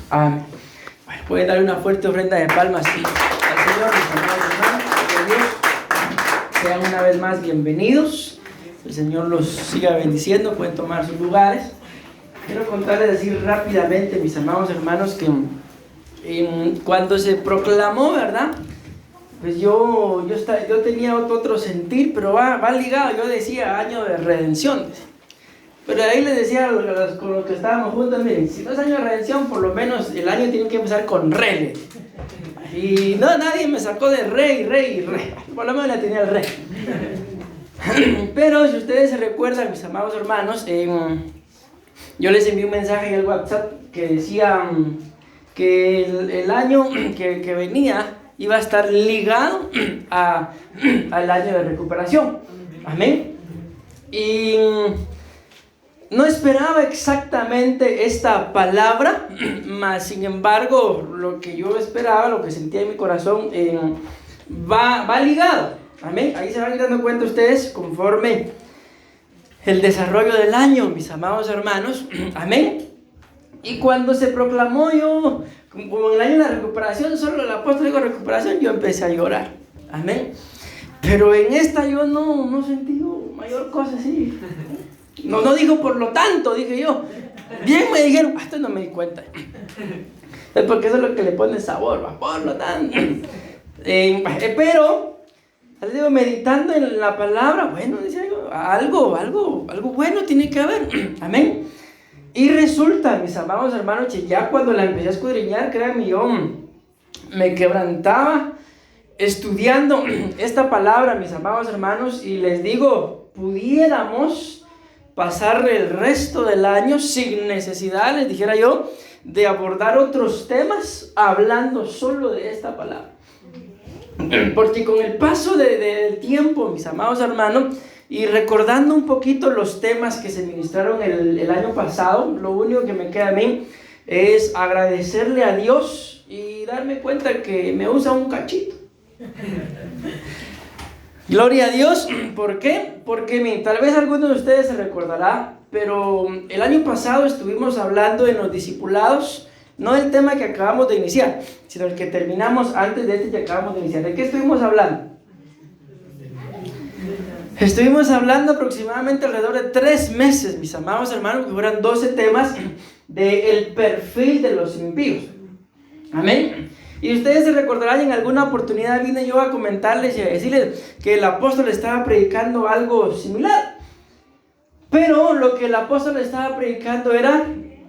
Amén. Bueno, pueden darle una fuerte ofrenda de palmas sí, al Señor, mis amados hermanos. Que Dios sean una vez más bienvenidos. El Señor los siga bendiciendo. Pueden tomar sus lugares. Quiero contarles así rápidamente, mis amados hermanos, que cuando se proclamó, ¿verdad? Pues yo tenía otro sentir, pero va ligado. Yo decía año de redención. Pero ahí les decía con los que estábamos juntos, miren, si no es año de redención, por lo menos el año tiene que empezar con re. Y no, nadie me sacó de rey. Por lo menos la tenía el rey. Pero si ustedes se recuerdan, mis amados hermanos, yo les envié un mensaje en el WhatsApp que decía que el año que venía iba a estar ligado al año de recuperación. Amén. Y no esperaba exactamente esta palabra, mas sin embargo, lo que yo esperaba, lo que sentía en mi corazón, va ligado. Amén. Ahí se van a ir dando cuenta ustedes conforme el desarrollo del año, mis amados hermanos. Amén. Y cuando se proclamó yo, como el año de la recuperación, solo el apóstol dijo recuperación, yo empecé a llorar. Amén. Pero en esta yo no sentí mayor cosa así. No dijo por lo tanto, dije yo. Bien me dijeron, esto no me di cuenta. Es porque eso es lo que le pone sabor, va, por lo tanto. Pero, les digo, meditando en la palabra, bueno, decía yo, algo bueno tiene que haber. Amén. Y resulta, mis amados hermanos, que ya cuando la empecé a escudriñar, créanme, yo me quebrantaba estudiando esta palabra, mis amados hermanos, y les digo, pudiéramos pasar el resto del año sin necesidad, les dijera yo, de abordar otros temas hablando solo de esta palabra. Porque con el paso del tiempo, mis amados hermanos, y recordando un poquito los temas que se ministraron el año pasado, lo único que me queda a mí es agradecerle a Dios y darme cuenta que me usa un cachito. Gloria a Dios. ¿Por qué? Porque tal vez algunos de ustedes se recordará, pero el año pasado estuvimos hablando en los discipulados, no del tema que acabamos de iniciar, sino el que terminamos antes de este que acabamos de iniciar. ¿De qué estuvimos hablando? Estuvimos hablando aproximadamente alrededor de 3 meses, mis amados hermanos, que fueron 12 temas del perfil de los impíos. Amén. Y ustedes se recordarán, en alguna oportunidad vine yo a comentarles y a decirles que el apóstol estaba predicando algo similar. Pero lo que el apóstol estaba predicando era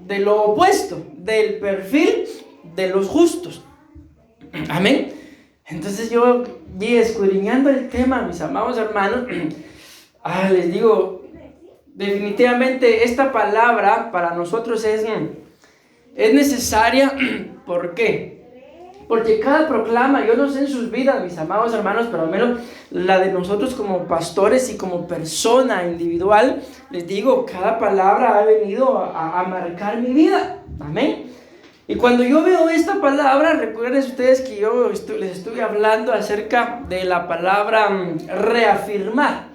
de lo opuesto, del perfil de los justos. Amén. Entonces yo vi escudriñando el tema, mis amados hermanos. Les digo, definitivamente esta palabra para nosotros es necesaria. ¿Por qué? Porque cada proclama, yo no sé en sus vidas, mis amados hermanos, pero al menos la de nosotros como pastores y como persona individual, les digo, cada palabra ha venido a marcar mi vida. Amén. Y cuando yo veo esta palabra, recuerden ustedes que yo les estuve hablando acerca de la palabra reafirmar.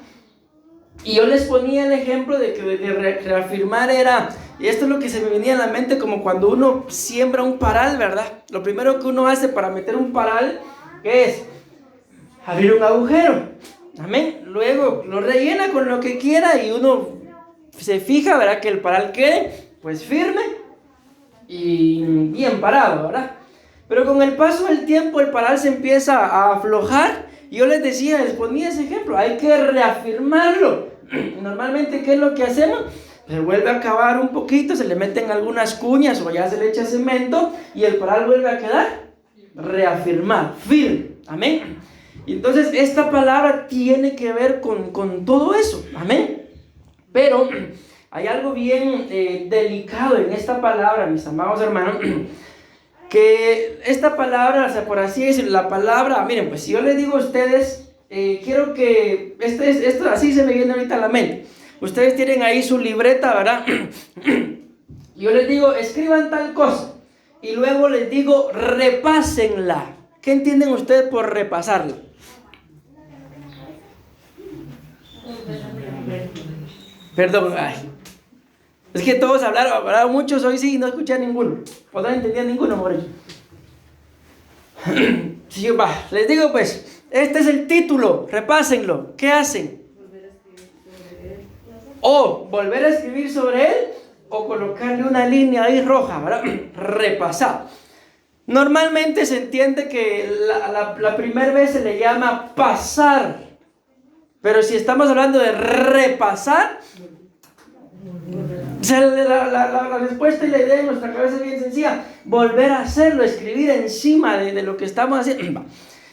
Y yo les ponía el ejemplo de que reafirmar era, y esto es lo que se me venía a la mente, como cuando uno siembra un paral, ¿verdad? Lo primero que uno hace para meter un paral, ¿qué es? Abrir un agujero. Amén. Luego lo rellena con lo que quiera y uno se fija, ¿verdad? Que el paral quede, pues firme y bien parado, ¿verdad? Pero con el paso del tiempo el paral se empieza a aflojar. Y yo les decía, les ponía ese ejemplo, hay que reafirmarlo. Normalmente, ¿qué es lo que hacemos? Se vuelve a cavar un poquito, se le meten algunas cuñas o ya se le echa cemento y el paral vuelve a quedar reafirmado, firme. Amén. Y entonces esta palabra tiene que ver con todo eso. Amén. Pero hay algo bien delicado en esta palabra, mis amados hermanos, que esta palabra, o sea, por así decirlo, la palabra, miren, pues si yo les digo a ustedes, quiero que, esto así se me viene ahorita a la mente, ustedes tienen ahí su libreta, ¿verdad? Yo les digo, escriban tal cosa, y luego les digo, repásenla. ¿Qué entienden ustedes por repasarla? Perdón, Es que todos hablaron muchos hoy, sí, y no escuché a ninguno. O no entendía ninguno, por eso. Sí, les digo pues, este es el título, repásenlo. ¿Qué hacen? O volver a escribir sobre él, o colocarle una línea ahí roja, ¿verdad? Repasar. Normalmente se entiende que la primera vez se le llama pasar. Pero si estamos hablando de repasar, o sea, la respuesta y la idea en nuestra cabeza es bien sencilla. Volver a hacerlo, escribir encima de lo que estamos haciendo.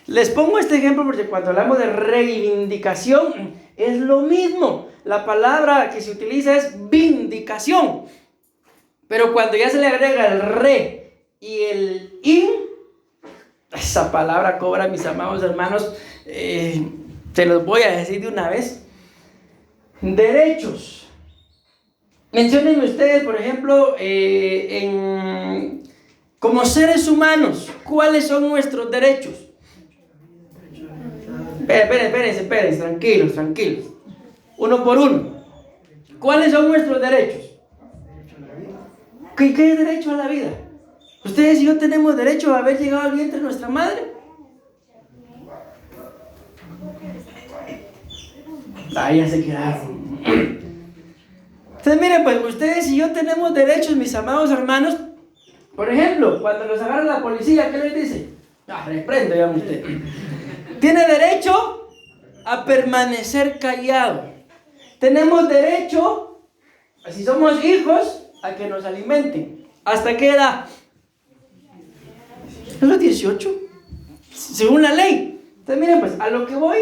Les pongo este ejemplo porque cuando hablamos de reivindicación es lo mismo. La palabra que se utiliza es vindicación. Pero cuando ya se le agrega el re y el in, esa palabra cobra, mis amados hermanos, se los voy a decir de una vez. Derechos. Menciónenme ustedes, por ejemplo, como seres humanos, ¿cuáles son nuestros derechos? Espérense, tranquilos. Uno por uno. ¿Cuáles son nuestros derechos? ¿Qué es derecho a la vida? Ustedes y yo tenemos derecho a haber llegado al vientre de nuestra madre. Ya se quedaron. Entonces miren, pues ustedes y yo tenemos derechos, mis amados hermanos. Por ejemplo, cuando los agarra la policía, ¿qué les dice? Reprendo ya usted. Tiene derecho a permanecer callado. Tenemos derecho, si somos hijos, a que nos alimenten. ¿Hasta qué edad? A los 18, según la ley. Entonces miren, pues a lo que voy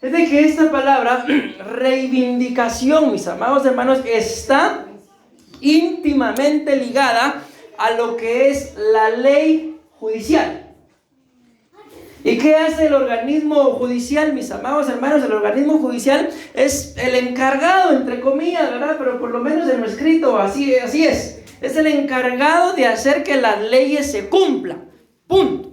es de que esta palabra reivindicación, mis amados hermanos, está íntimamente ligada a lo que es la ley judicial. ¿Y qué hace el organismo judicial, mis amados hermanos? El organismo judicial es el encargado, entre comillas, ¿verdad? Pero por lo menos en lo escrito así es. Es el encargado de hacer que las leyes se cumplan. Punto.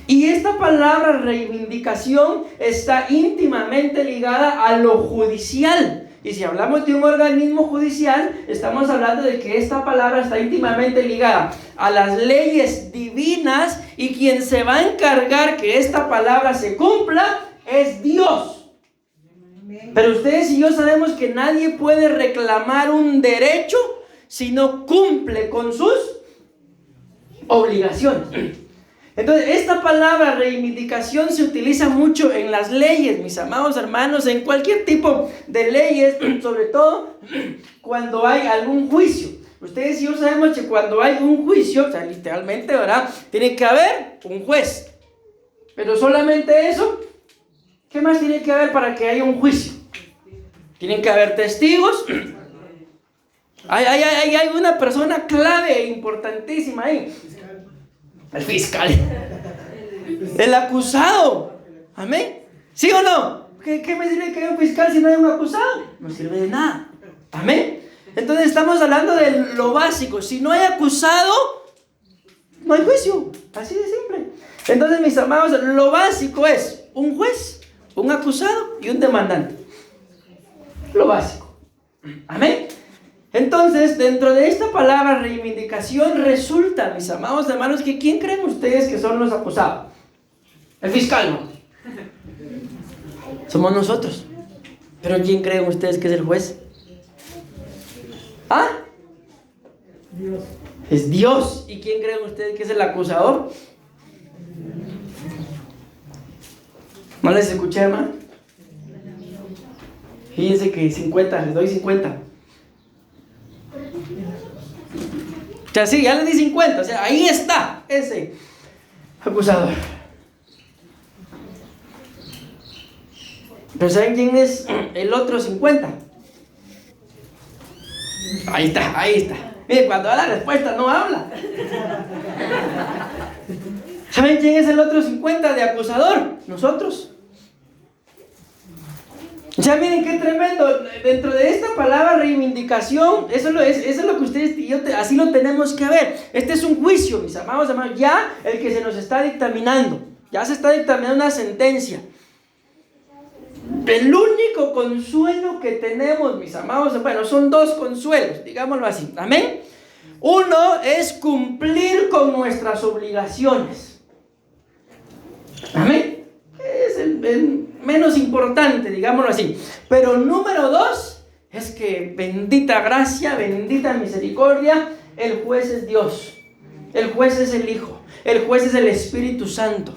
Y esta palabra reivindicación está íntimamente ligada a lo judicial. Y si hablamos de un organismo judicial, estamos hablando de que esta palabra está íntimamente ligada a las leyes divinas, y quien se va a encargar que esta palabra se cumpla es Dios. Pero ustedes y yo sabemos que nadie puede reclamar un derecho si no cumple con sus obligaciones. Entonces, esta palabra reivindicación se utiliza mucho en las leyes, mis amados hermanos, en cualquier tipo de leyes, sobre todo cuando hay algún juicio. Ustedes y yo sabemos que cuando hay un juicio, o sea, literalmente, ¿verdad? Tiene que haber un juez. Pero solamente eso, ¿qué más tiene que haber para que haya un juicio? Tienen que haber testigos. Hay una persona clave, importantísima ahí. El fiscal. El acusado. Amén. ¿Sí o no? ¿Qué me sirve que haya un fiscal si no hay un acusado? No sirve de nada. Amén. Entonces estamos hablando de lo básico. Si no hay acusado, no hay juicio. Así de simple. Entonces, mis amados, lo básico es un juez, un acusado y un demandante. Lo básico. Amén. Entonces, dentro de esta palabra reivindicación resulta, mis amados hermanos, que ¿quién creen ustedes que son los acusados? El fiscal, ¿no? Somos nosotros. Pero ¿quién creen ustedes que es el juez? ¿Ah? Dios. Es Dios. ¿Y quién creen ustedes que es el acusador? ¿No les escuché, hermano? Fíjense que 50, les doy 50. O sea, sí, ya le di 50, o sea, ahí está ese acusador. Pero ¿saben quién es el otro 50? Ahí está. Miren, cuando da la respuesta no habla. ¿Saben quién es el otro 50 de acusador? Nosotros. O sea, miren qué tremendo. Dentro de esta palabra reivindicación, eso es lo que ustedes y yo así lo tenemos que ver. Este es un juicio, mis amados hermanos, ya el que se nos está dictaminando. Ya se está dictaminando una sentencia. El único consuelo que tenemos, mis amados, bueno, son dos consuelos, digámoslo así, amén. Uno es cumplir con nuestras obligaciones, amén. Es el menos importante, digámoslo así. Pero número dos es que bendita gracia, bendita misericordia, el juez es Dios, el juez es el Hijo, el juez es el Espíritu Santo.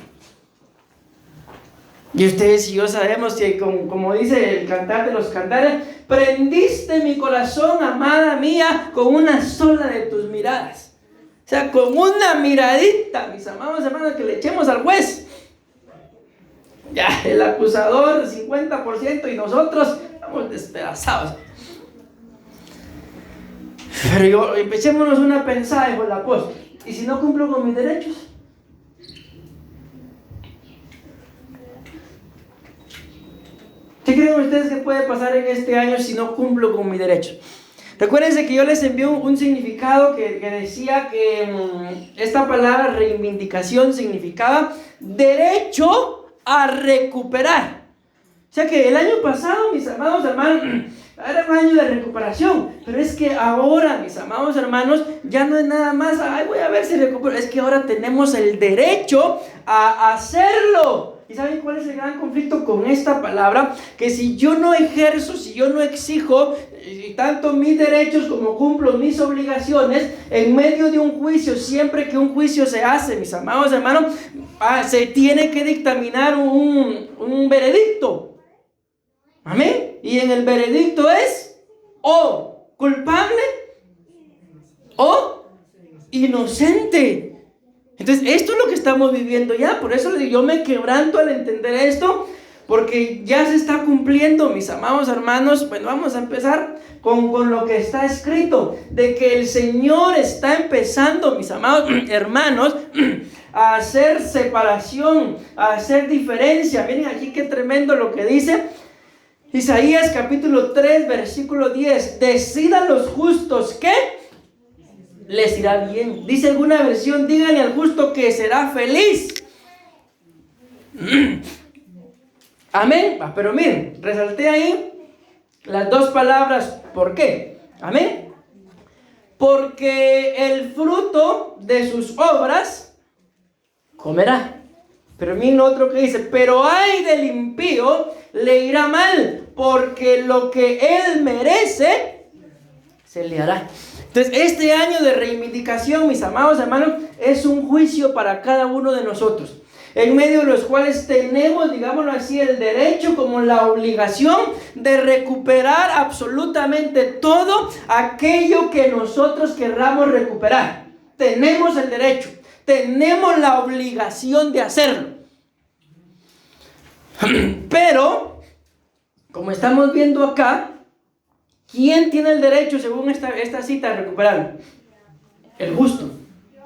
Y ustedes y yo sabemos que, como dice el cantar de los cantares, prendiste mi corazón, amada mía, con una sola de tus miradas. O sea, con una miradita, mis amados hermanos, que le echemos al juez. Ya, el acusador, 50%, y nosotros estamos despedazados. Pero empecémonos una pensada, dijo el apóstol. ¿Y si no cumplo con mis derechos? ¿Qué creen ustedes que puede pasar en este año si no cumplo con mis derechos? Recuérdense que yo les envié un significado que decía que esta palabra reivindicación significaba derecho a recuperar. O sea que el año pasado, mis amados hermanos, era un año de recuperación, pero es que ahora, mis amados hermanos, ya no es nada más, ay, voy a ver si recupero, es que ahora tenemos el derecho a hacerlo. ¿Y saben cuál es el gran conflicto con esta palabra? Que si yo no ejerzo, si yo no exijo tanto mis derechos como cumplo mis obligaciones, en medio de un juicio, siempre que un juicio se hace, mis amados hermanos, se tiene que dictaminar un veredicto. Amén. Y en el veredicto es o culpable o inocente. Entonces, esto es lo que estamos viviendo ya. Por eso yo me quebranto al entender esto, porque ya se está cumpliendo, mis amados hermanos. Bueno, vamos a empezar con lo que está escrito, de que el Señor está empezando, mis amados hermanos, a hacer separación, a hacer diferencia. Miren aquí qué tremendo lo que dice Isaías capítulo 3, versículo 10. Decidan los justos que les irá bien. Dice alguna versión, díganle al justo que será feliz. Amén. Pero miren, resalté ahí las dos palabras. ¿Por qué? Amén. Porque el fruto de sus obras comerá. Pero miren otro que dice, pero ay del impío, le irá mal, porque lo que él merece se le hará. Entonces, este año de reivindicación, mis amados hermanos, es un juicio para cada uno de nosotros, en medio de los cuales tenemos, digámoslo así, el derecho como la obligación de recuperar absolutamente todo aquello que nosotros querramos recuperar. Tenemos el derecho, tenemos la obligación de hacerlo. Pero, como estamos viendo acá, ¿quién tiene el derecho, según esta cita, a recuperarlo? El justo.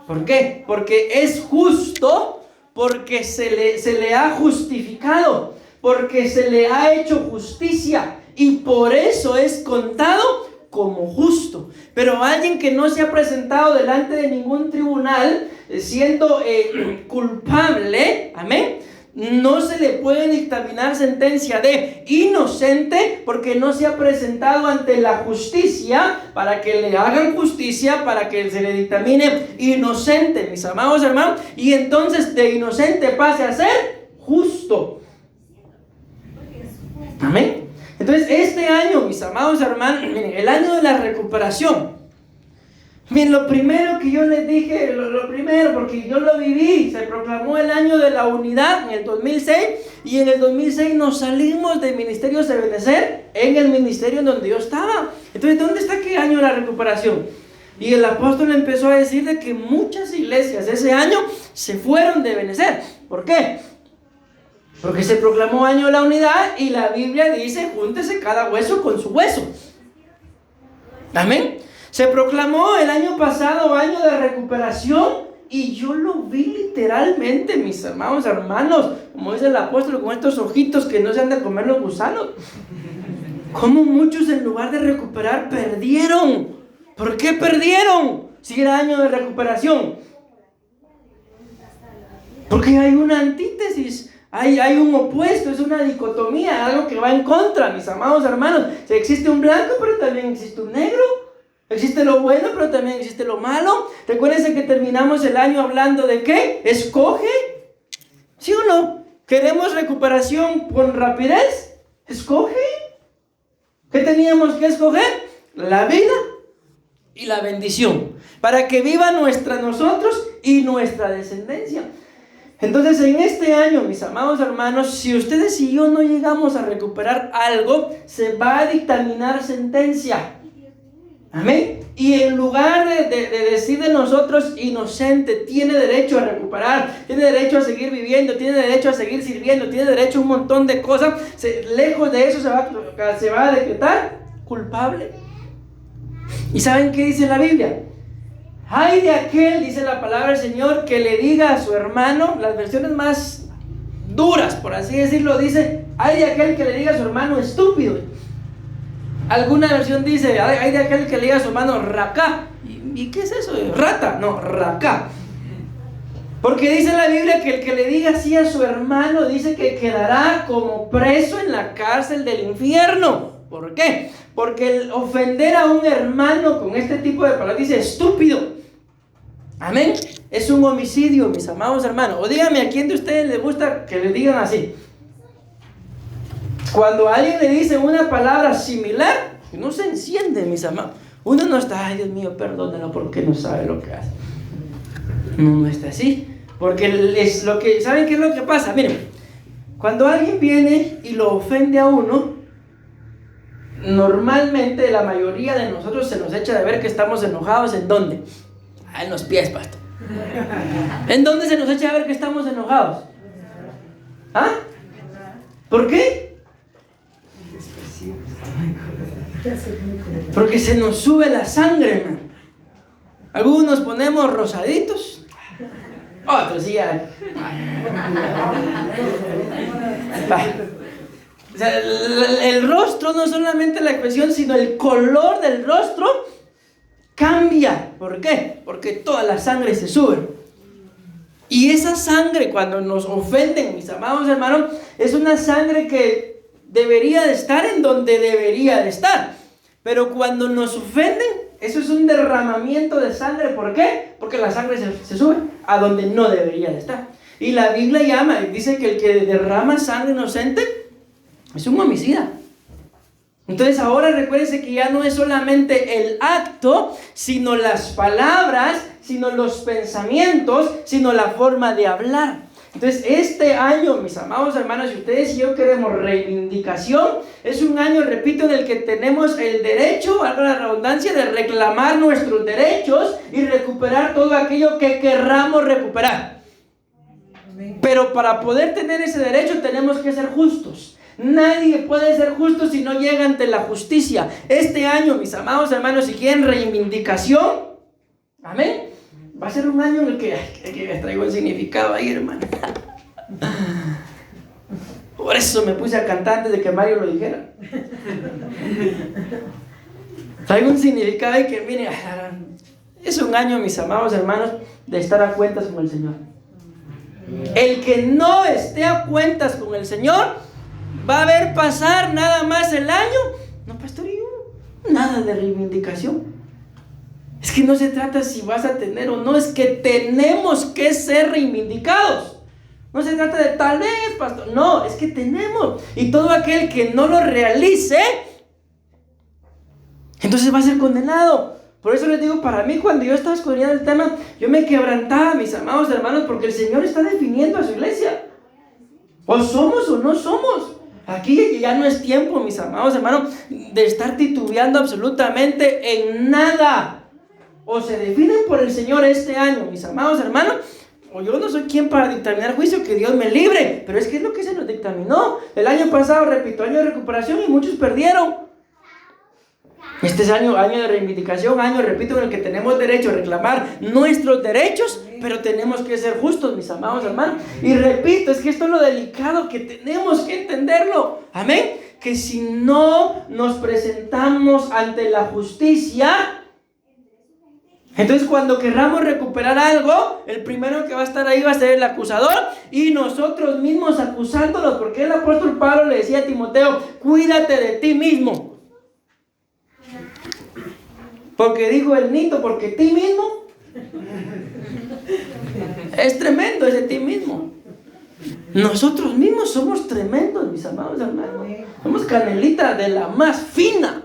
¿Por qué? Porque es justo, porque se le ha justificado, porque se le ha hecho justicia, y por eso es contado como justo. Pero alguien que no se ha presentado delante de ningún tribunal siendo culpable, amén, no se le puede dictaminar sentencia de inocente, porque no se ha presentado ante la justicia para que le hagan justicia, para que se le dictamine inocente, mis amados hermanos, y entonces de inocente pase a ser justo. Amén. Entonces este año, mis amados hermanos, miren, el año de la recuperación. Miren, lo primero que yo les dije, lo primero, porque yo lo viví, se proclamó el año de la unidad en el 2006, y en el 2006 nos salimos del ministerio de Benecer en el ministerio en donde yo estaba. Entonces, ¿dónde está qué año de la recuperación? Y el apóstol empezó a decir de que muchas iglesias ese año se fueron de Benecer. ¿Por qué? Porque se proclamó año de la unidad y la Biblia dice, júntese cada hueso con su hueso. Amén. Se proclamó el año pasado año de recuperación, y yo lo vi literalmente, mis amados hermanos, como dice el apóstol, con estos ojitos que no se han de comer los gusanos. Como muchos, en lugar de recuperar, perdieron. ¿Por qué perdieron si era año de recuperación? Porque hay una antítesis. Hay un opuesto, es una dicotomía, algo que va en contra, mis amados hermanos. O sea, existe un blanco, pero también existe un negro. Existe lo bueno, pero también existe lo malo. Recuérdense que terminamos el año hablando de ¿qué? Escoge. ¿Sí o no? ¿Queremos recuperación con rapidez? Escoge. ¿Qué teníamos que escoger? La vida y la bendición, para que viva nosotros y nuestra descendencia. Entonces, en este año, mis amados hermanos, si ustedes y yo no llegamos a recuperar algo, se va a dictaminar sentencia. Amén. Y en lugar de decir de nosotros, inocente, tiene derecho a recuperar, tiene derecho a seguir viviendo, tiene derecho a seguir sirviendo, tiene derecho a un montón de cosas, lejos de eso se va a decretar culpable. ¿Y saben qué dice la Biblia? Ay de aquel, dice la palabra del Señor, que le diga a su hermano, las versiones más duras, por así decirlo, dice, ay de aquel que le diga a su hermano estúpido. Alguna versión dice, ay de aquel que le diga a su hermano racá. ¿Y qué es eso? Rata, no, racá. Porque dice la Biblia que el que le diga así a su hermano, dice que quedará como preso en la cárcel del infierno. ¿Por qué? Porque el ofender a un hermano con este tipo de palabras dice estúpido. Amén. Es un homicidio, mis amados hermanos. O díganme, ¿a quién de ustedes les gusta que le digan así? Cuando a alguien le dice una palabra similar, no se enciende, mis amados. Uno no está, ay Dios mío, perdónalo porque no sabe lo que hace. No está así. Porque es lo que, ¿saben qué es lo que pasa? Miren, cuando alguien viene y lo ofende a uno, normalmente la mayoría de nosotros se nos echa de ver que estamos enojados. ¿En dónde? En los pies, pastor. ¿En dónde se nos echa de ver que estamos enojados? ¿Ah? ¿Por qué? Porque se nos sube la sangre, man. Algunos ponemos rosaditos, otros sí ya. O sea, el rostro, no solamente la expresión, sino el color del rostro cambia. ¿Por qué? Porque toda la sangre se sube. Y esa sangre, cuando nos ofenden, mis amados hermanos, es una sangre que debería de estar en donde debería de estar. Pero cuando nos ofenden, eso es un derramamiento de sangre. ¿Por qué? Porque la sangre se sube a donde no debería de estar. Y la Biblia dice que el que derrama sangre inocente es un homicida. Entonces ahora recuérdense que ya no es solamente el acto, sino las palabras, sino los pensamientos, sino la forma de hablar. Entonces este año, mis amados hermanos, si ustedes y yo queremos reivindicación, es un año, repito, en el que tenemos el derecho, valga la redundancia, de reclamar nuestros derechos y recuperar todo aquello que querramos recuperar. Pero para poder tener ese derecho tenemos que ser justos. Nadie puede ser justo si no llega ante la justicia. Este año, mis amados hermanos, si quieren reivindicación, amén, va a ser un año en el que les traigo el significado ahí, hermano. Por eso me puse a cantar antes de que Mario lo dijera. Traigo un significado ahí que, miren, es un año, mis amados hermanos, de estar a cuentas con el Señor. El que no esté a cuentas con el Señor va a ver pasar nada más el año. No, pastorío, nada de reivindicación. Es que no se trata si vas a tener o no, es que tenemos que ser reivindicados. No se trata de tal vez, pastor. No, es que tenemos. Y todo aquel que no lo realice, entonces va a ser condenado. Por eso les digo, para mí cuando yo estaba escudriñando el tema, yo me quebrantaba, mis amados hermanos, porque el Señor está definiendo a su iglesia. O somos o no somos. Aquí ya no es tiempo, mis amados hermanos, de estar titubeando absolutamente en nada. O se definen por el Señor este año, mis amados hermanos, o yo no soy quien para dictaminar juicio, que Dios me libre. Pero es que es lo que se nos dictaminó. El año pasado, repito, año de recuperación y muchos perdieron. Este es año de reivindicación, año, repito, en el que tenemos derecho a reclamar nuestros derechos, pero tenemos que ser justos, mis amados hermanos. Y repito, es que esto es lo delicado, que tenemos que entenderlo. Amén. Que si no nos presentamos ante la justicia, Entonces, cuando querramos recuperar algo, el primero que va a estar ahí va a ser el acusador y nosotros mismos acusándolos, porque el apóstol Pablo le decía a Timoteo: cuídate de ti mismo. Porque dijo el Nito, porque ti mismo es tremendo ese ti mismo. Nosotros mismos somos tremendos, mis amados hermanos. Somos canelita de la más fina.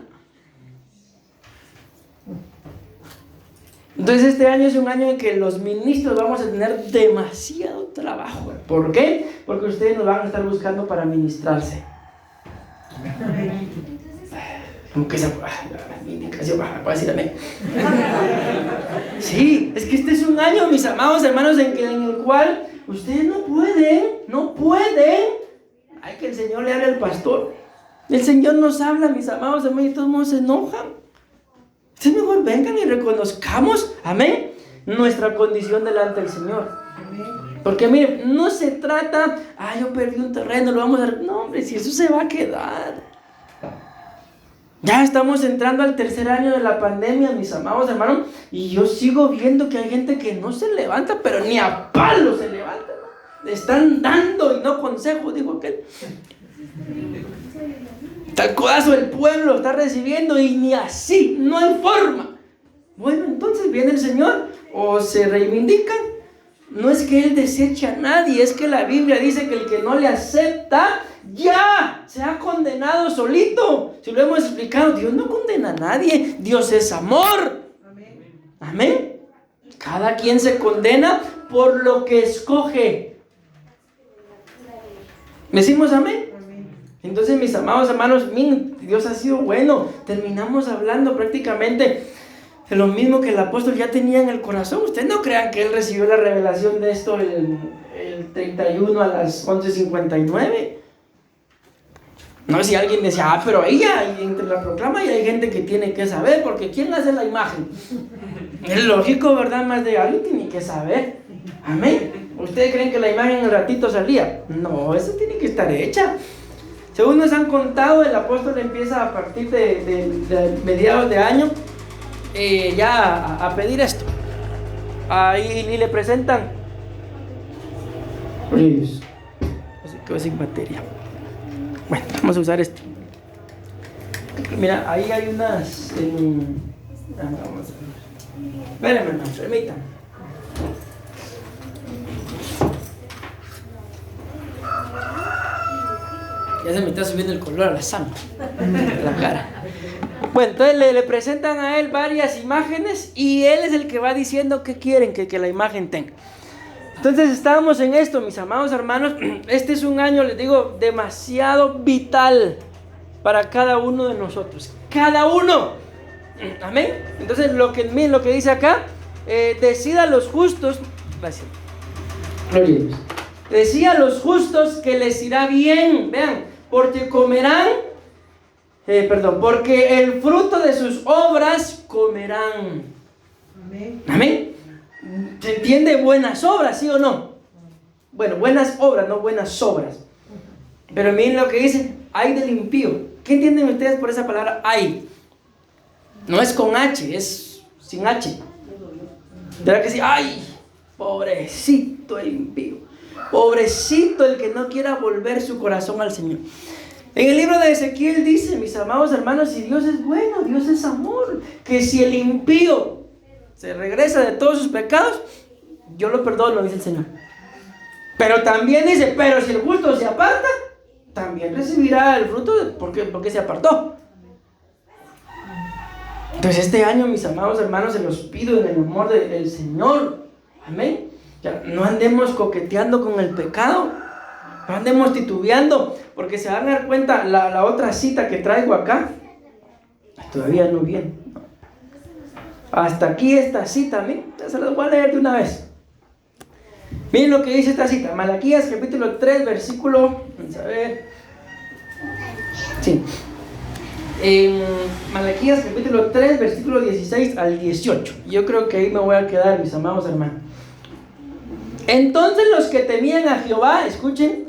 Entonces este año es un año en que los ministros vamos a tener demasiado trabajo. ¿Por qué? Porque ustedes nos van a estar buscando para ministrarse. Como que esa indicación va a decir amén. Sí, es que este es un año, mis amados hermanos, en el cual ustedes no pueden. Hay que el Señor le hable al pastor. El Señor nos habla, mis amados hermanos, y todos mundo se enojan. Entonces mejor vengan y reconozcamos, amén, nuestra condición delante del Señor. Porque miren, no se trata, yo perdí un terreno, lo vamos a... No, hombre, si eso se va a quedar. Ya estamos entrando al tercer año de la pandemia, mis amados hermanos, y yo sigo viendo que hay gente que no se levanta, pero ni a palo se levanta. Le están dando y no consejo, dijo aquel. Tal codazo el pueblo está recibiendo y ni así, no hay forma. Bueno, entonces viene el Señor o se reivindican. No es que Él deseche a nadie, es que la Biblia dice que el que no le acepta ya se ha condenado solito. Si lo hemos explicado, Dios no condena a nadie, Dios es amor. Amén. Cada quien se condena por lo que escoge. ¿Decimos amén? Entonces, mis amados hermanos, Dios ha sido bueno. Terminamos hablando prácticamente de lo mismo que el apóstol ya tenía en el corazón. Ustedes no crean que él recibió la revelación de esto el 31 a las 11:59. No, si alguien decía, pero ella, y entre la proclama y hay gente que tiene que saber, porque ¿quién hace la imagen? Es lógico, ¿verdad? Más de alguien tiene que saber. Amén. ¿Ustedes creen que la imagen en el ratito salía? No, eso tiene que estar hecha. Según nos han contado, el apóstol empieza a partir de mediados de año ya a pedir esto. Ahí y le presentan. Así que sin batería. Bueno, vamos a usar este. Mira, ahí hay unas. Vamos a ver. Espérenme, hermano, permítanme. Ya se me está subiendo el color a la sangre, la cara. Bueno, entonces le presentan a él varias imágenes y él es el que va diciendo qué quieren que la imagen tenga. Entonces estábamos en esto, mis amados hermanos. Este es un año, les digo, demasiado vital para cada uno de nosotros. Cada uno. Amén. Entonces lo que dice acá, decida a los justos. Gracias. Gloria a Dios. Decía a los justos que les irá bien. Vean. Porque porque el fruto de sus obras comerán. Amén. Amén. ¿Se entiende? Buenas obras, ¿sí o no? Bueno, buenas obras, no buenas obras. Pero miren lo que dice, ay del impío. ¿Qué entienden ustedes por esa palabra ay? No es con H, es sin H. ¿Verdad que sí? Ay, pobrecito el impío. Pobrecito el que no quiera volver su corazón al Señor. En el libro de Ezequiel dice, mis amados hermanos, si Dios es bueno, Dios es amor, que si el impío se regresa de todos sus pecados, yo lo perdono, dice el Señor. Pero también dice, pero si el justo se aparta, también recibirá el fruto porque se apartó. Entonces este año, mis amados hermanos, se los pido en el amor del Señor. Amén. Ya, no andemos coqueteando con el pecado, no andemos titubeando, porque se van a dar cuenta, la otra cita que traigo acá, todavía no viene. Hasta aquí esta cita, miren, se las voy a leer de una vez. Miren lo que dice esta cita, Malaquías capítulo 3, versículo, vamos a ver, sí, en Malaquías capítulo 3, versículo 16 al 18, yo creo que ahí me voy a quedar, mis amados hermanos. Entonces los que temían a Jehová, escuchen,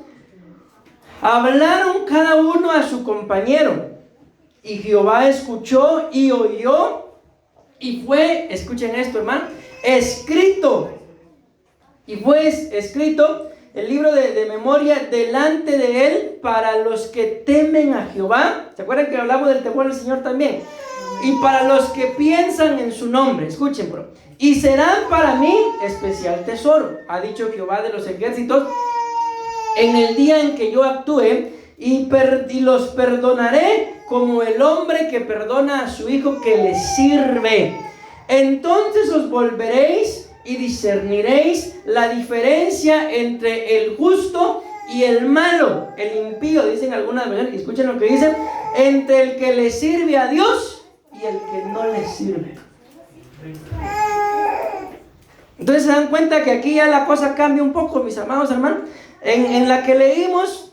hablaron cada uno a su compañero, y Jehová escuchó y oyó y fue, escuchen esto, hermano, escrito. Y fue escrito el libro de memoria delante de él para los que temen a Jehová. ¿Se acuerdan que hablamos del temor del Señor también? Y para los que piensan en su nombre. Escuchen, bro. Y serán para mí especial tesoro, ha dicho Jehová de los ejércitos, en el día en que yo actúe, y los perdonaré como el hombre que perdona a su hijo que le sirve. Entonces os volveréis y discerniréis la diferencia entre el justo y el malo, el impío, dicen algunas veces, y escuchen lo que dicen, entre el que le sirve a Dios y el que no le sirve. Entonces se dan cuenta que aquí ya la cosa cambia un poco, mis amados hermanos. En la que leímos,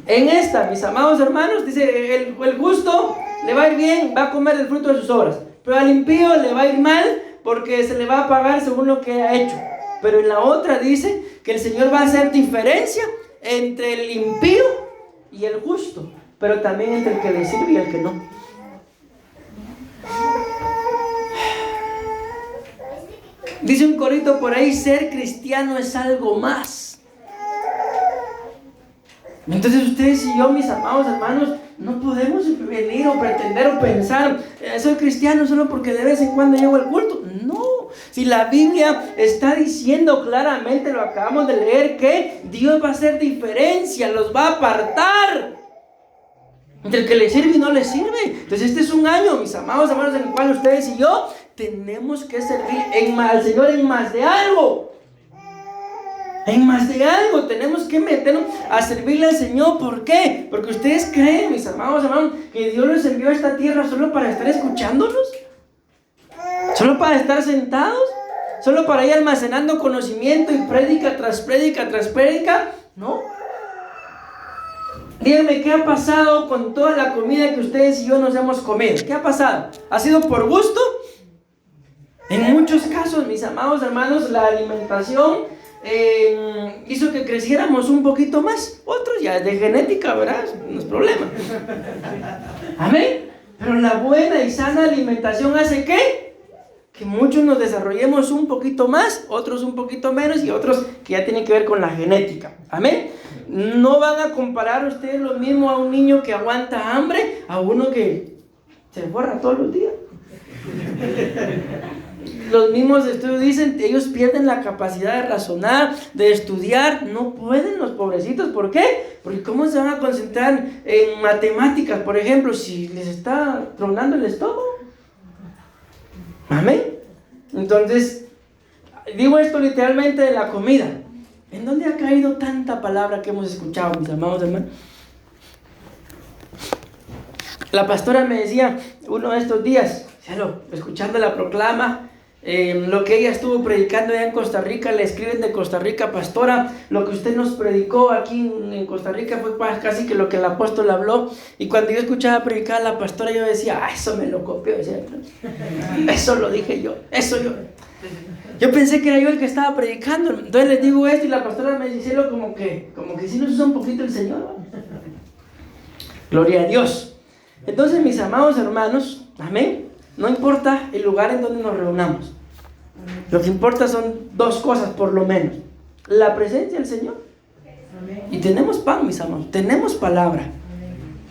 en esta, mis amados hermanos, dice, el justo le va a ir bien, va a comer el fruto de sus obras, pero al impío le va a ir mal, porque se le va a pagar según lo que ha hecho. Pero en la otra dice que el Señor va a hacer diferencia entre el impío y el justo, pero también entre el que le sirve y el que no. Dice un corito por ahí, ser cristiano es algo más. Entonces ustedes y yo, mis amados hermanos, no podemos venir o pretender o pensar, soy cristiano solo porque de vez en cuando llego al culto. No, si la Biblia está diciendo claramente, lo acabamos de leer, que Dios va a hacer diferencia, los va a apartar entre el que le sirve y no le sirve. Entonces este es un año, mis amados hermanos, en el cual ustedes y yo tenemos que servir al Señor en más de algo. En más de algo, tenemos que meternos a servirle al Señor. ¿Por qué? Porque ustedes creen, mis amados hermanos, que Dios los envió a esta tierra solo para estar escuchándonos, solo para estar sentados, solo para ir almacenando conocimiento y prédica tras prédica tras prédica. No. Díganme, ¿qué ha pasado con toda la comida que ustedes y yo nos hemos comido? ¿Qué ha pasado? ¿Ha sido por gusto? En muchos casos, mis amados hermanos, la alimentación hizo que creciéramos un poquito más. Otros ya es de genética, ¿verdad? No es problema. Amén. Pero la buena y sana alimentación hace ¿qué? Que muchos nos desarrollemos un poquito más, otros un poquito menos y otros que ya tienen que ver con la genética. Amén. No van a comparar ustedes lo mismo a un niño que aguanta hambre a uno que se borra todos los días. Los mismos estudios dicen que ellos pierden la capacidad de razonar, de estudiar. No pueden los pobrecitos. ¿Por qué? Porque ¿cómo se van a concentrar en matemáticas, por ejemplo, si les está tronando el estómago? Amén. Entonces, digo esto literalmente de la comida. ¿En dónde ha caído tanta palabra que hemos escuchado, mis amados hermanos? La pastora me decía uno de estos días, escuchando la proclama, lo que ella estuvo predicando allá en Costa Rica, le escriben de Costa Rica, pastora, lo que usted nos predicó aquí en Costa Rica fue casi que lo que el apóstol habló. Y cuando yo escuchaba predicar a la pastora, yo decía, eso me lo copió, eso lo dije yo, yo pensé que era yo el que estaba predicando. Entonces les digo esto y la pastora me dice como que sí nos usa un poquito el Señor, ¿no? Gloria a Dios. Entonces, mis amados hermanos, amén, no importa el lugar en donde nos reunamos, lo que importa son dos cosas por lo menos: la presencia del Señor y tenemos pan, mis amados, tenemos palabra.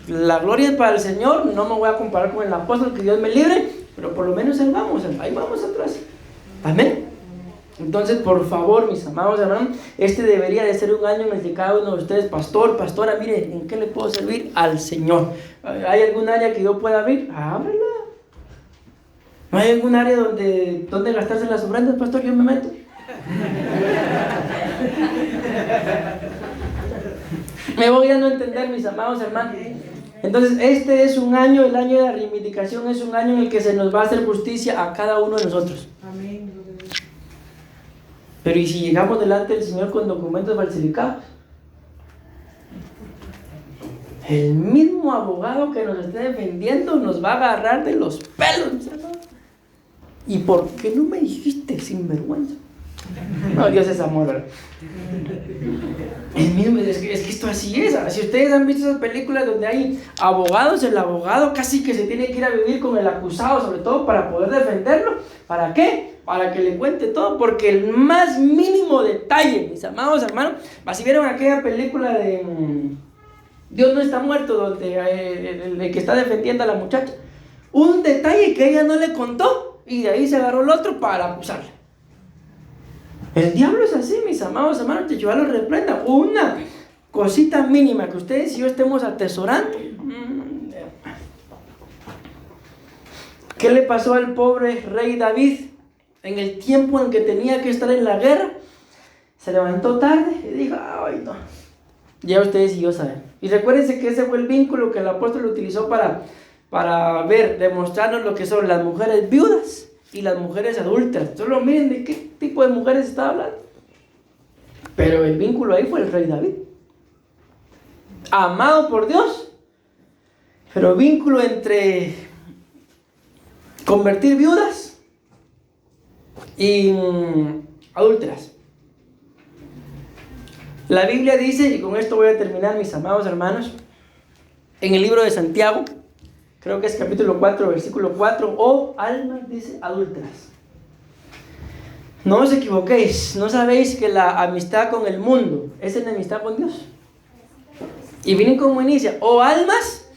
La gloria es para el Señor. No me voy a comparar con el apóstol, que Dios me libre, pero por lo menos ahí vamos atrás. Amén. Entonces, por favor, mis amados hermanos, este debería de ser un año en el que cada uno de ustedes, pastora, mire, ¿en qué le puedo servir al Señor? ¿Hay algún área que yo pueda abrir? Ábrela. ¿No hay algún área donde gastarse las ofrendas, pastor? Yo me meto. Me voy a no entender, mis amados hermanos. Entonces, este es un año, el año de la reivindicación, es un año en el que se nos va a hacer justicia a cada uno de nosotros. Amén. Pero ¿y si llegamos delante del Señor con documentos falsificados? El mismo abogado que nos esté defendiendo nos va a agarrar de los pelos. ¿Y por qué no me dijiste, sinvergüenza? No, Dios es amor, ¿verdad? Es que esto así es. Si ustedes han visto esas películas donde hay abogados, el abogado casi que se tiene que ir a vivir con el acusado, sobre todo para poder defenderlo. ¿Para qué? Para que le cuente todo, porque el más mínimo detalle, mis amados hermanos, si vieron aquella película de Dios no está muerto, donde el que está defendiendo a la muchacha, un detalle que ella no le contó, y de ahí se agarró el otro para acusarla. El diablo es así, mis amados hermanos, que Jehová los reprenda. Una cosita mínima que ustedes y yo estemos atesorando. ¿Qué le pasó al pobre rey David en el tiempo en que tenía que estar en la guerra? Se levantó tarde y dijo, ay no. Ya ustedes y yo saben. Y recuérdense que ese fue el vínculo que el apóstol utilizó para demostrarnos lo que son las mujeres viudas y las mujeres adúlteras. Solo miren de qué tipo de mujeres está hablando. Pero el vínculo ahí fue el rey David, amado por Dios, pero vínculo entre convertir viudas y adúlteras. La Biblia dice, y con esto voy a terminar, mis amados hermanos, en el libro de Santiago, creo que es capítulo 4, versículo 4, oh almas, dice, adúlteras, no os equivoquéis, ¿no sabéis que la amistad con el mundo es enemistad con Dios? Y miren cómo inicia, oh almas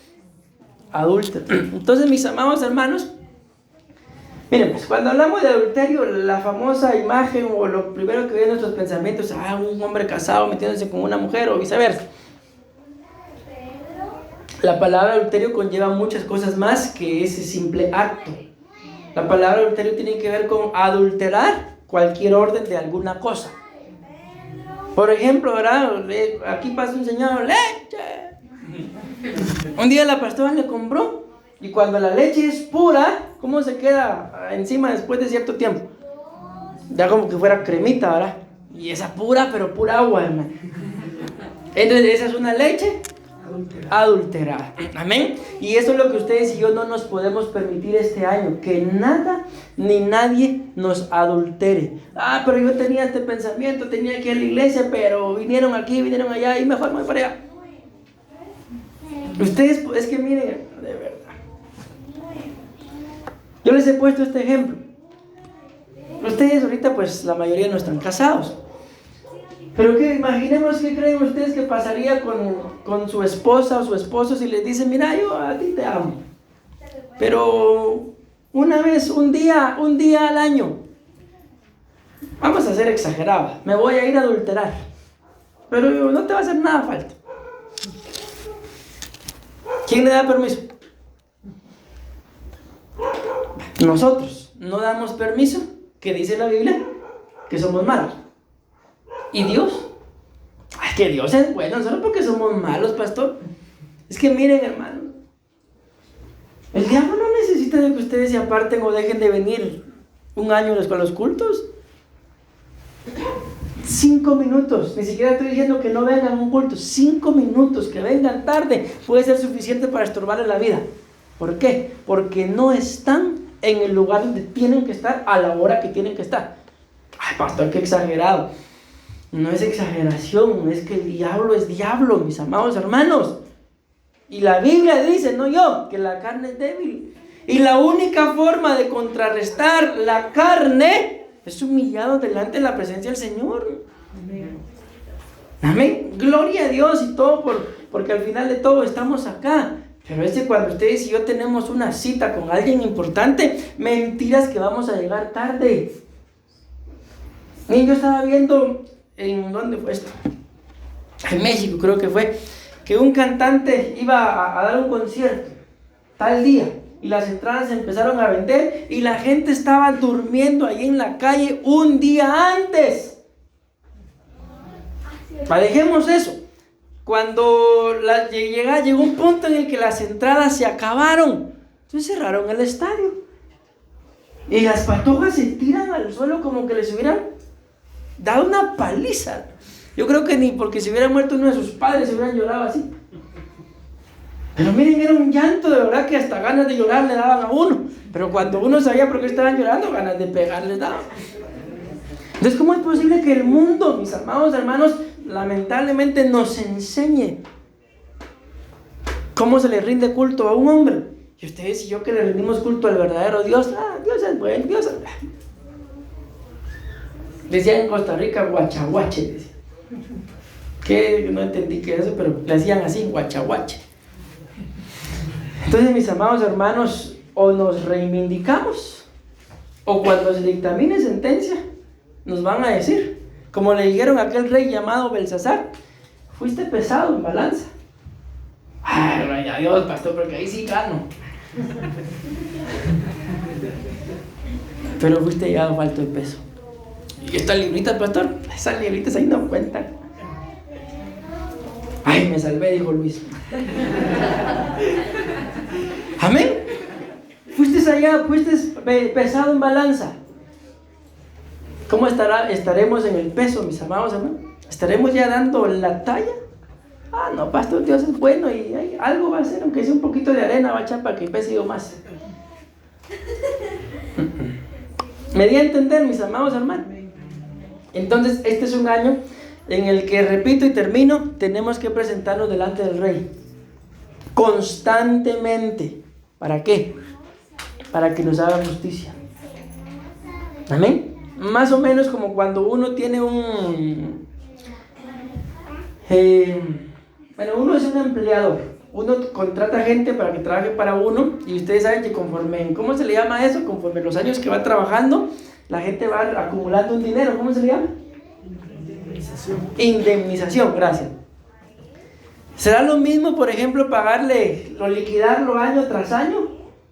adúlteras. Entonces, mis amados hermanos, miren, pues cuando hablamos de adulterio, la famosa imagen o lo primero que viene en nuestros pensamientos, un hombre casado metiéndose con una mujer o viceversa. La palabra adulterio conlleva muchas cosas más que ese simple acto. La palabra adulterio tiene que ver con adulterar cualquier orden de alguna cosa. Por ejemplo, ¿verdad? Aquí pasa un señor, leche. Un día la pastora le compró, y cuando la leche es pura, ¿cómo se queda encima después de cierto tiempo? Ya como que fuera cremita, ¿verdad? Y esa pura, pero pura agua, hermano. Entonces esa es una leche adulterada. Amén. Y eso es lo que ustedes y yo no nos podemos permitir este año, que nada ni nadie nos adultere. Pero yo tenía este pensamiento, tenía que ir a la iglesia, pero vinieron aquí, vinieron allá, y mejor me voy para allá. Ustedes, es que miren, de verdad, yo les he puesto este ejemplo. Ustedes ahorita, pues la mayoría no están casados, pero que imaginemos qué creen ustedes que pasaría con su esposa o su esposo si les dice, mira, yo a ti te amo, pero una vez, un día al año, vamos a ser exagerados, me voy a ir a adulterar, pero no te va a hacer nada falta. ¿Quién le da permiso? Nosotros no damos permiso, que dice la Biblia que somos malos. ¿Y Dios? Que Dios es bueno, solo porque somos malos, pastor. Es que miren, hermano, el diablo no necesita de que ustedes se aparten o dejen de venir un año a los cultos. 5 minutos, ni siquiera estoy diciendo que no vengan a un culto. 5 minutos, que vengan tarde, puede ser suficiente para estorbarle la vida. ¿Por qué? Porque no están en el lugar donde tienen que estar a la hora que tienen que estar. Ay, pastor, qué exagerado. No es exageración, es que el diablo es diablo, mis amados hermanos. Y la Biblia dice, no yo, que la carne es débil. Y la única forma de contrarrestar la carne es humillado delante de la presencia del Señor. Amén. Gloria a Dios y todo porque al final de todo estamos acá. Pero cuando ustedes y yo tenemos una cita con alguien importante, mentiras que vamos a llegar tarde. Y yo estaba viendo, ¿en dónde fue esto? En México creo que fue, que un cantante iba a dar un concierto tal día. Y las entradas se empezaron a vender y la gente estaba durmiendo ahí en la calle un día antes. Dejemos eso. Cuando llegó un punto en el que las entradas se acabaron, entonces cerraron el estadio. Y las patojas se tiran al suelo como que les hubieran dado una paliza. Yo creo que ni porque se hubiera muerto uno de sus padres se hubieran llorado así. Pero miren, era un llanto de verdad que hasta ganas de llorar le daban a uno. Pero cuando uno sabía por qué estaban llorando, ganas de pegarles daban. Entonces, ¿cómo es posible que el mundo, mis amados hermanos, lamentablemente nos enseñe cómo se le rinde culto a un hombre? Y ustedes y yo que le rendimos culto al verdadero Dios, Dios es bueno, Dios es... Decían en Costa Rica, guachaguache, decía. Que no entendí qué es eso, pero le decían así, guachaguache. Entonces, mis amados hermanos, o nos reivindicamos, o cuando se dictamine sentencia, nos van a decir, como le dijeron a aquel rey llamado Belsasar, fuiste pesado en balanza. Ay, gloria a Dios, pastor, porque ahí sí gano. Pero fuiste llegado falto de peso. ¿Y estas libritas, pastor? Esas libritas ahí no cuentan. Ay, me salvé, dijo Luis. Amén. Fuiste allá, fuiste pesado en balanza. ¿Cómo estaremos en el peso, mis amados hermanos? ¿Estaremos ya dando la talla? No, pastor, Dios es bueno y algo va a hacer, aunque sea un poquito de arena, va a echar para que pese yo más. ¿Me di a entender, mis amados hermanos? Entonces, este es un año en el que, repito y termino, tenemos que presentarnos delante del Rey constantemente. ¿Para qué? Para que nos haga justicia. Amén. Más o menos como cuando uno tiene uno es un empleador. Uno contrata gente para que trabaje para uno, y ustedes saben que conforme, ¿cómo se le llama eso? Conforme los años que va trabajando, la gente va acumulando un dinero. ¿Cómo se le llama? Indemnización, gracias. ¿Será lo mismo, por ejemplo, liquidarlo año tras año,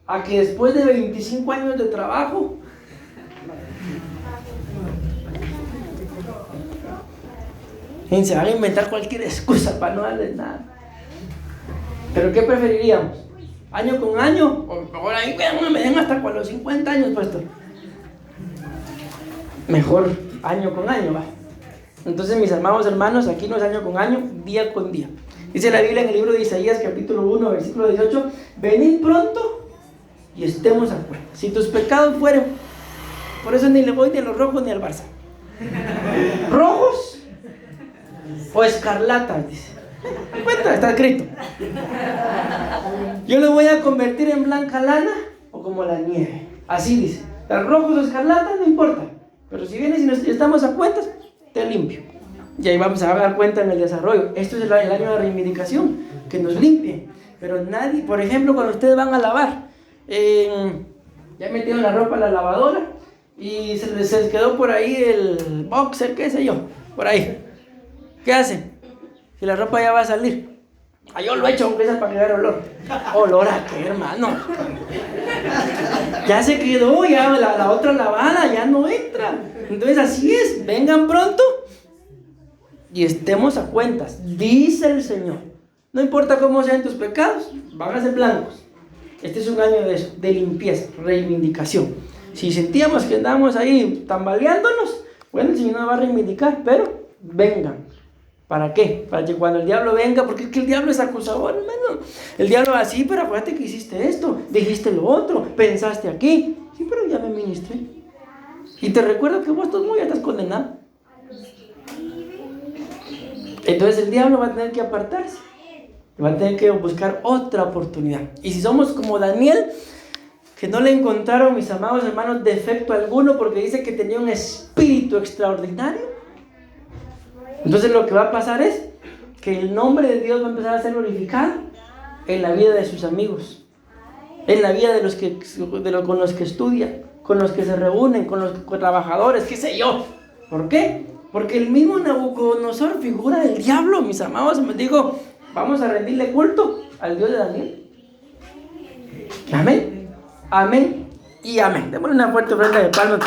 a que después de 25 años de trabajo? Y se van a inventar cualquier excusa para no darles nada. ¿Pero qué preferiríamos? ¿Año con año? O mejor ahí me den hasta con los 50 años, puesto. Mejor año con año, va. Entonces, mis amados hermanos, aquí no es año con año, día con día. Dice la Biblia en el libro de Isaías, capítulo 1, versículo 18: venid pronto y estemos a cuenta. Si tus pecados fueron, por eso ni le voy ni a los rojos ni al Barça. ¿Rojos o escarlatas? Dice. Cuenta, está escrito. Yo lo voy a convertir en blanca lana o como la nieve. Así dice. Los rojos o escarlatas no importa. Pero si vienes y estamos a cuentas, te limpio. Y ahí vamos a dar cuenta en el desarrollo. Esto es el año de reivindicación, que nos limpien. Pero nadie, por ejemplo, cuando ustedes van a lavar, ya metieron la ropa a la lavadora y se les quedó por ahí el boxer, qué sé yo, por ahí. ¿Qué hacen? Si la ropa ya va a salir, yo lo he hecho aunque sea para crear olor. ¿Olor a qué, hermano? Ya se quedó, ya la otra lavada ya no entra. Entonces así es, vengan pronto y estemos a cuentas, dice el Señor. No importa cómo sean tus pecados, van a ser blancos. Este es un año de eso, de limpieza, reivindicación. Si sentíamos que andamos ahí tambaleándonos, bueno, el Señor nos va a reivindicar, pero vengan. ¿Para qué? Para que cuando el diablo venga, porque es que el diablo es acusador, hermano. El diablo va así, pero acuérdate que hiciste esto, dijiste lo otro, pensaste aquí. Sí, pero ya me ministré. Y te recuerdo que vos ya estás condenado. Entonces el diablo va a tener que apartarse. Va a tener que buscar otra oportunidad. Y si somos como Daniel, que no le encontraron, mis amados hermanos, defecto alguno, porque dice que tenía un espíritu extraordinario. Entonces lo que va a pasar es que el nombre de Dios va a empezar a ser glorificado en la vida de sus amigos, en la vida con los que estudian, con los que se reúnen, con los trabajadores, qué sé yo. ¿Por qué? Porque el mismo Nabucodonosor, figura del diablo, mis amados, me digo, vamos a rendirle culto al Dios de Daniel. Amén, amén y amén. Démosle una fuerte ofrenda de palmas